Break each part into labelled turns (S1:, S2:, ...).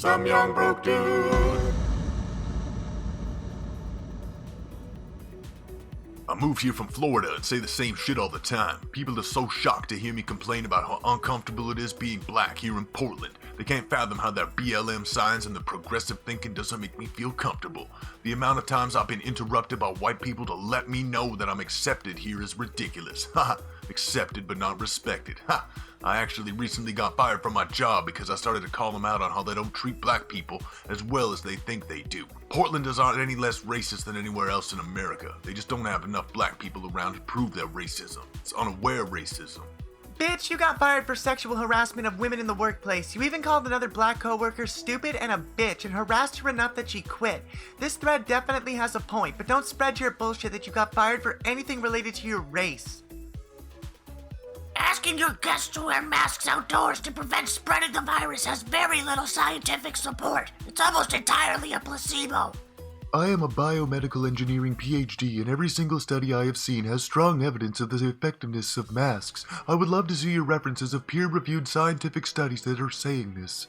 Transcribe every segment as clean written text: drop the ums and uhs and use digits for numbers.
S1: some young broke dude.
S2: I moved here from Florida and say the same shit all the time. People are so shocked to hear me complain about how uncomfortable it is being black here in Portland. They can't fathom how their BLM signs and the progressive thinking doesn't make me feel comfortable. The amount of times I've been interrupted by white people to let me know that I'm accepted here is ridiculous. Haha, accepted but not respected. Ha! I actually recently got fired from my job because I started to call them out on how they don't treat black people as well as they think they do. Portlanders aren't any less racist than anywhere else in America. They just don't have enough black people around to prove their racism. It's unaware racism.
S3: Bitch, you got fired for sexual harassment of women in the workplace. You even called another black coworker stupid and a bitch and harassed her enough that she quit. This thread definitely has a point, but don't spread your bullshit that you got fired for anything related to your race.
S4: Asking your guests to wear masks outdoors to prevent spreading the virus has very little scientific support. It's almost entirely a placebo.
S2: I am a biomedical engineering PhD, and every single study I have seen has strong evidence of the effectiveness of masks. I would love to see your references of peer-reviewed scientific studies that are saying this.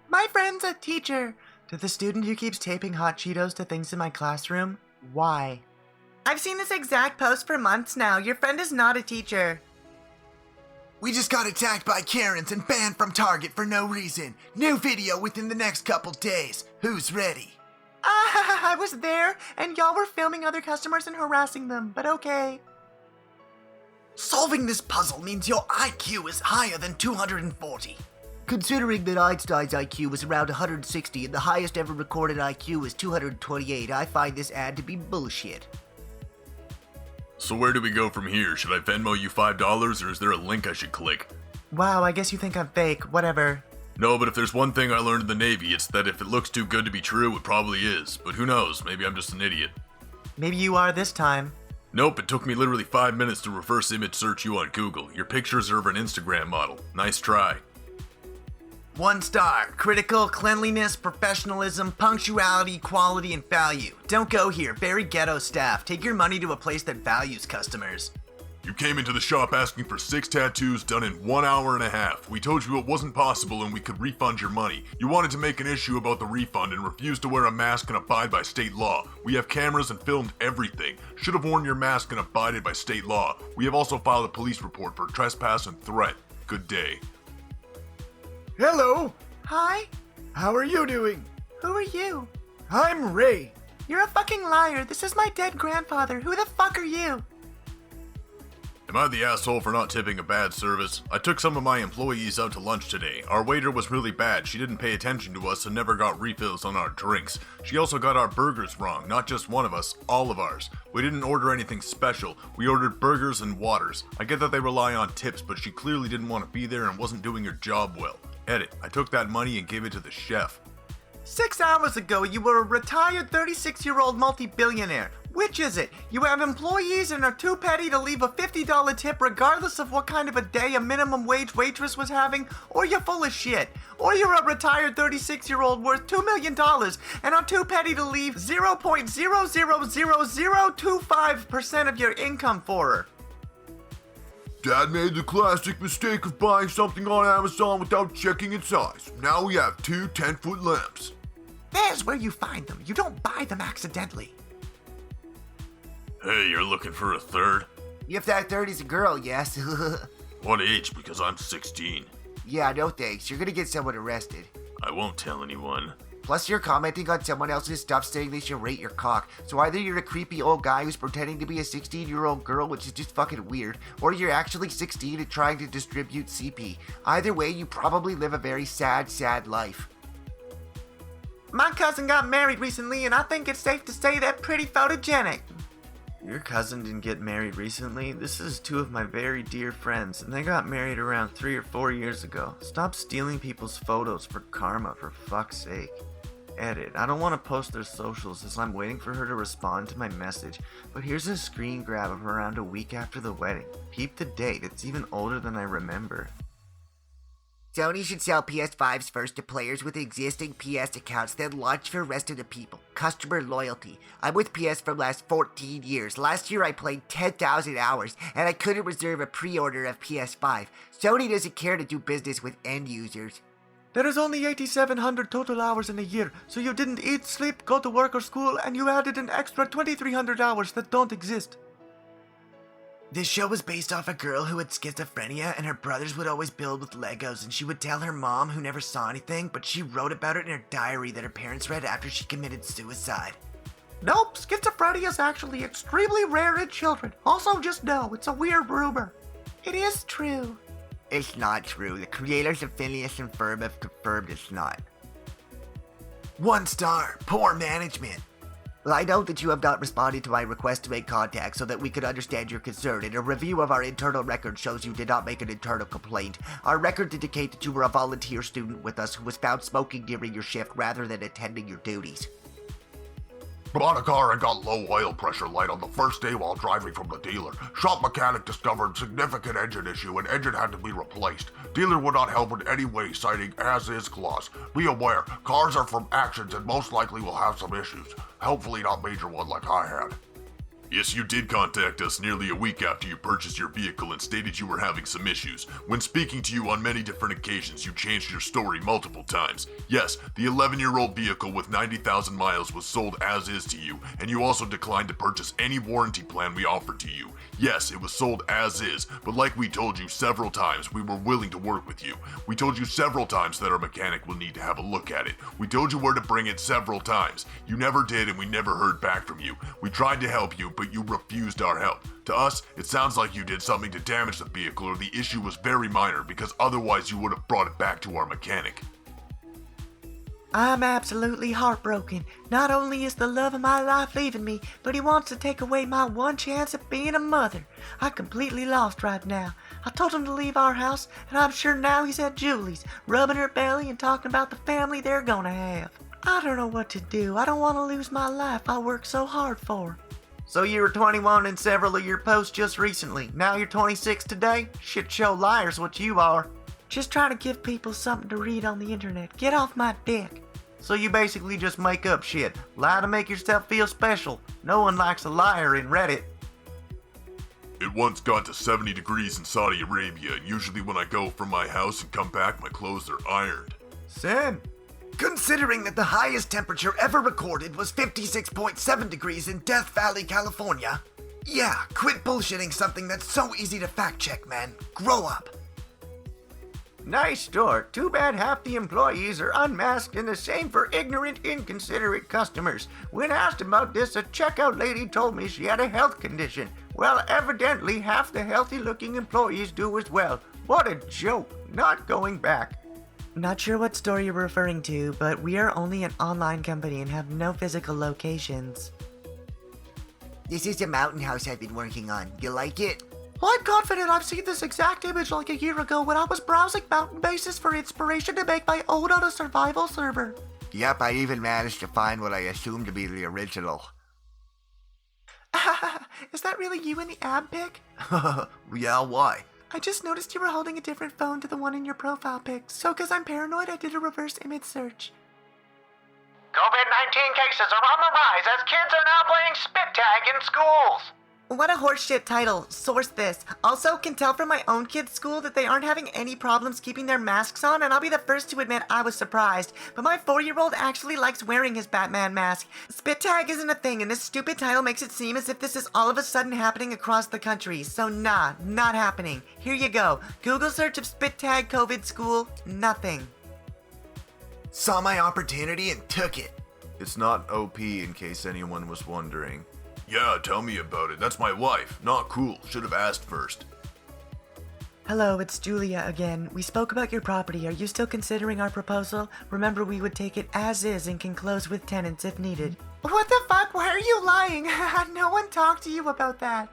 S3: My friend's a teacher. To the student who keeps taping hot Cheetos to things in my classroom, why? I've seen this exact post for months now. Your friend is not a teacher.
S5: We just got attacked by Karens and banned from Target for no reason. New video within the next couple days. Who's ready?
S3: I was there, and y'all were filming other customers and harassing them, but okay.
S5: Solving this puzzle means your IQ is higher than 240.
S6: Considering that Einstein's IQ was around 160 and the highest ever recorded IQ was 228, I find this ad to be bullshit.
S2: So where do we go from here? Should I Venmo you $5 or is there a link I should click?
S3: Wow, I guess you think I'm fake, whatever.
S2: No, but if there's one thing I learned in the Navy, it's that if it looks too good to be true, it probably is. But who knows, maybe I'm just an idiot.
S3: Maybe you are this time.
S2: Nope, it took me literally 5 minutes to reverse image search you on Google. Your pictures are of an Instagram model. Nice try.
S5: 1 star. Critical, cleanliness, professionalism, punctuality, quality, and value. Don't go here. Very ghetto staff. Take your money to a place that values customers.
S2: You came into the shop asking for 6 tattoos done in 1 hour and a half. We told you it wasn't possible and we could refund your money. You wanted to make an issue about the refund and refused to wear a mask and abide by state law. We have cameras and filmed everything. Should have worn your mask and abided by state law. We have also filed a police report for trespass and threat. Good day.
S5: Hello.
S3: Hi?
S5: How are you doing?
S3: Who are you?
S5: I'm Ray.
S3: You're a fucking liar. This is my dead grandfather. Who the fuck are you?
S2: Am I the asshole for not tipping a bad service? I took some of my employees out to lunch today. Our waiter was really bad. She didn't pay attention to us and never got refills on our drinks. She also got our burgers wrong. Not just one of us, all of ours. We didn't order anything special. We ordered burgers and waters. I get that they rely on tips, but she clearly didn't want to be there and wasn't doing her job well. Edit. I took that money and gave it to the chef.
S3: 6 hours ago, you were a retired 36-year-old multi-billionaire. Which is it? You have employees and are too petty to leave a $50 tip regardless of what kind of a day a minimum wage waitress was having? Or you're full of shit? Or you're a retired 36-year-old worth $2 million and are too petty to leave 0.0000025% of your income for her?
S2: Dad made the classic mistake of buying something on Amazon without checking its size. Now we have 2 10-foot lamps.
S3: There's where you find them. You don't buy them accidentally.
S2: Hey, you're looking for a third?
S6: If that third is a girl, yes.
S2: What age? Because I'm 16.
S6: Yeah, no thanks. You're gonna get someone arrested.
S2: I won't tell anyone.
S6: Plus, you're commenting on someone else's stuff saying they should rate your cock. So either you're a creepy old guy who's pretending to be a 16-year-old girl, which is just fucking weird, or you're actually 16 and trying to distribute CP. Either way, you probably live a very sad, sad life.
S3: My cousin got married recently, and I think it's safe to say they're pretty photogenic. Your cousin didn't get married recently? This is 2 of my very dear friends, and they got married around 3 or 4 years ago. Stop stealing people's photos for karma, for fuck's sake. Edit. I don't want to post their socials as I'm waiting for her to respond to my message, but here's a screen grab of around a week after the wedding. Peep the date, it's even older than I remember.
S6: Sony should sell PS5s first to players with existing PS accounts, then launch for rest of the people. Customer loyalty. I'm with PS for the last 14 years. Last year I played 10,000 hours, and I couldn't reserve a pre-order of PS5. Sony doesn't care to do business with end users.
S3: There is only 8,700 total hours in a year, so you didn't eat, sleep, go to work or school, and you added an extra 2,300 hours that don't exist.
S5: This show was based off a girl who had schizophrenia, and her brothers would always build with Legos, and she would tell her mom, who never saw anything, but she wrote about it in her diary that her parents read after she committed suicide.
S3: Nope, schizophrenia is actually extremely rare in children. Also, just know, it's a weird rumor.
S4: It is true.
S6: It's not true. The creators of Phineas and Ferb have confirmed it's not.
S5: 1 star, poor management.
S6: Well, I know that you have not responded to my request to make contact so that we could understand your concern, and a review of our internal record shows you did not make an internal complaint. Our records indicate that you were a volunteer student with us who was found smoking during your shift rather than attending your duties.
S2: Bought a car and got low oil pressure light on the first day while driving from the dealer. Shop mechanic discovered significant engine issue and engine had to be replaced. Dealer would not help in any way, citing as-is clause. Be aware, cars are from actions and most likely will have some issues. Hopefully not major one like I had. Yes, you did contact us nearly a week after you purchased your vehicle and stated you were having some issues. When speaking to you on many different occasions, you changed your story multiple times. Yes, the 11-year-old vehicle with 90,000 miles was sold as is to you, and you also declined to purchase any warranty plan we offered to you. Yes, it was sold as is, but like we told you several times, we were willing to work with you. We told you several times that our mechanic will need to have a look at it. We told you where to bring it several times. You never did, and we never heard back from you. We tried to help you, but you refused our help. To us, it sounds like you did something to damage the vehicle or the issue was very minor because otherwise you would have brought it back to our mechanic.
S3: I'm absolutely heartbroken. Not only is the love of my life leaving me, but he wants to take away my one chance at being a mother. I'm completely lost right now. I told him to leave our house, and I'm sure now he's at Julie's, rubbing her belly and talking about the family they're gonna have. I don't know what to do. I don't want to lose my life I worked so hard for.
S5: So you were 21 in several of your posts just recently. Now you're 26 today? Shit show liars what you are.
S3: Just trying to give people something to read on the internet. Get off my dick.
S5: So you basically just make up shit. Lie to make yourself feel special. No one likes a liar in Reddit.
S2: It once got to 70 degrees in Saudi Arabia, and usually when I go from my house and come back, my clothes are ironed.
S5: Sam, considering that the highest temperature ever recorded was 56.7 degrees in Death Valley, California. Yeah, quit bullshitting something that's so easy to fact check, man. Grow up.
S3: Nice store. Too bad half the employees are unmasked and the same for ignorant, inconsiderate customers. When asked about this, a checkout lady told me she had a health condition. Well, evidently half the healthy-looking employees do as well. What a joke. Not going back.
S7: Not sure what store you're referring to, but we are only an online company and have no physical locations.
S6: This is the mountain house I've been working on. You like it?
S3: I'm confident I've seen this exact image like a year ago when I was browsing mountain bases for inspiration to make my own on a survival server.
S6: Yep, I even managed to find what I assumed to be the original.
S3: Is that really you in the ab pic?
S5: Yeah, why?
S3: I just noticed you were holding a different phone to the one in your profile pic, so because I'm paranoid, I did a reverse image search.
S8: COVID-19 cases are on the rise as kids are now playing spit tag in schools.
S7: What a horseshit title. Source this. Also, can tell from my own kid's school that they aren't having any problems keeping their masks on, and I'll be the first to admit I was surprised. But my 4-year-old actually likes wearing his Batman mask. Spit tag isn't a thing, and this stupid title makes it seem as if this is all of a sudden happening across the country. So nah, not happening. Here you go. Google search of spit tag COVID school. Nothing.
S5: Saw my opportunity and took it.
S2: It's not OP in case anyone was wondering. Yeah, tell me about it. That's my wife. Not cool. Should have asked first.
S7: Hello, it's Julia again. We spoke about your property. Are you still considering our proposal? Remember, we would take it as is and can close with tenants if needed.
S3: What the fuck? Why are you lying? No one talked to you about that.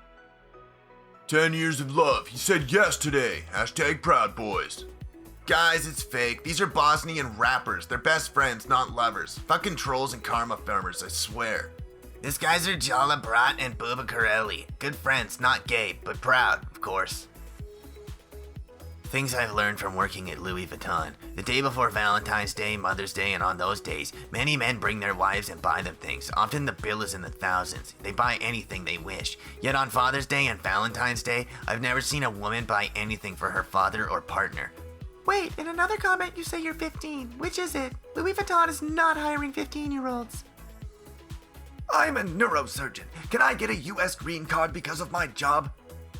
S2: 10 years of love. He said yes today. Hashtag Proud Boys.
S5: Guys, it's fake. These are Bosnian rappers. They're best friends, not lovers. Fucking trolls and karma farmers, I swear. These guys are Jala Brat and Bubba Corelli. Good friends, not gay, but proud, of course. Things I've learned from working at Louis Vuitton. The day before Valentine's Day, Mother's Day, and on those days, many men bring their wives and buy them things. Often the bill is in the thousands. They buy anything they wish. Yet on Father's Day and Valentine's Day, I've never seen a woman buy anything for her father or partner.
S7: Wait, in another comment you say you're 15. Which is it? Louis Vuitton is not hiring 15-year-olds.
S3: I'm a neurosurgeon. Can I get a U.S. green card because of my job?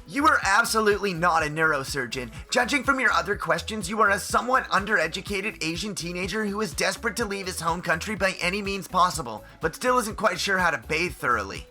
S3: You are absolutely not a neurosurgeon. Judging from your other questions, you are a somewhat undereducated Asian teenager who is desperate to leave his home country by any means possible, but still isn't quite sure how to bathe thoroughly.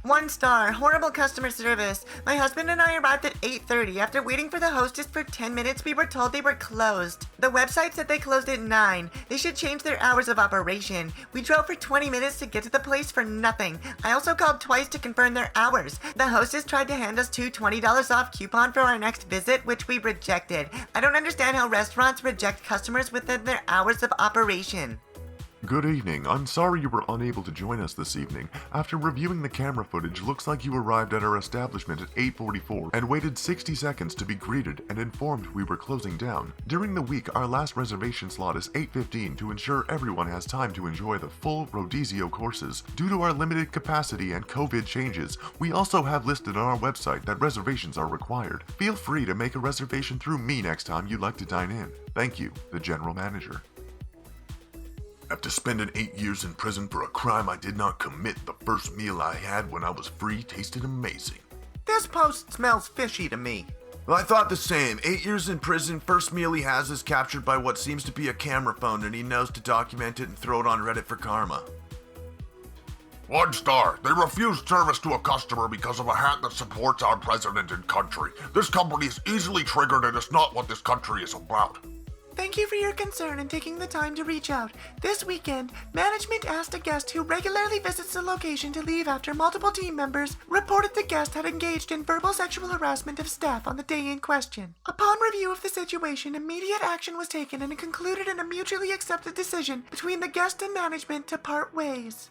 S7: 1 star, horrible customer service. My husband and I arrived at 8:30. After waiting for the hostess for 10 minutes, we were told they were closed. The website said they closed at 9. They should change their hours of operation. We drove for 20 minutes to get to the place for nothing. I also called twice to confirm their hours. The hostess tried to hand us two $20 off coupon for our next visit, which we rejected. I don't understand how restaurants reject customers within their hours of operation.
S2: Good evening. I'm sorry you were unable to join us this evening. After reviewing the camera footage, looks like you arrived at our establishment at 8:44 and waited 60 seconds to be greeted and informed we were closing down. During the week, our last reservation slot is 8:15 to ensure everyone has time to enjoy the full Rodizio courses. Due to our limited capacity and COVID changes, we also have listed on our website that reservations are required. Feel free to make a reservation through me next time you'd like to dine in. Thank you, the General Manager. After spending 8 years in prison for a crime I did not commit, the first meal I had when I was free tasted amazing.
S3: This post smells fishy to me. I thought the same. 8 years in prison, first meal he has is captured by what seems to be a camera phone, and he knows to document it and throw it on Reddit for karma.
S2: 1 star. They refused service to a customer because of a hat that supports our president and country. This company is easily triggered and it's not what this country is about.
S7: Thank you for your concern and taking the time to reach out. This weekend, management asked a guest who regularly visits the location to leave after multiple team members reported the guest had engaged in verbal sexual harassment of staff on the day in question. Upon review of the situation, immediate action was taken and it concluded in a mutually accepted decision between the guest and management to part ways.